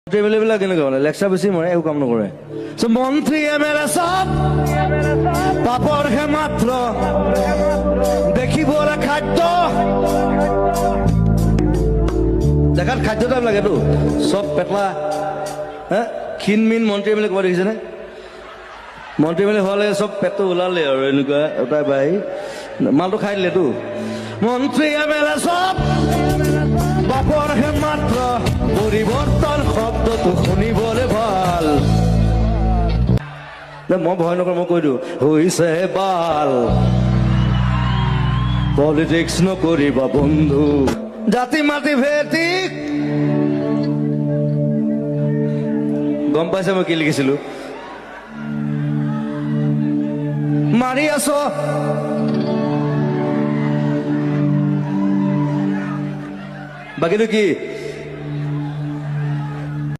বিলাক কেনেকুৱা মানে লেকচাৰ বেছি মাৰে একো কাম নকৰে মন্ত্ৰী এমএলএ সব পাপৰ হে মাত্ৰ দেখিবলৈ খাদ্য দেখাত খাদ্য টাইম লাগেতো সব পেটলা ক্ষীণমিন মন্ত্ৰী এমএলএ ক'ৰবাত দেখিছেনে মন্ত্ৰী এমএলএ হোৱালে সব পেটটো ওলালে আৰু এনেকুৱা এটা বাই মালটো খাই দিলেতো মন্ত্ৰী এমএলএ সব বাপৰ হে মাত্ৰ পৰিৱৰ্তন শব্দটো শুনিবলৈ ভাল মই ভয় নকৰোঁ মই কৈ দিওঁ হৈছে বাল পলিটিক্স নকৰিবা বন্ধু জাতি মাতি ভেটি গম পাইছে মই কি লিখিছিলো মাৰি আছ বাকীটো কি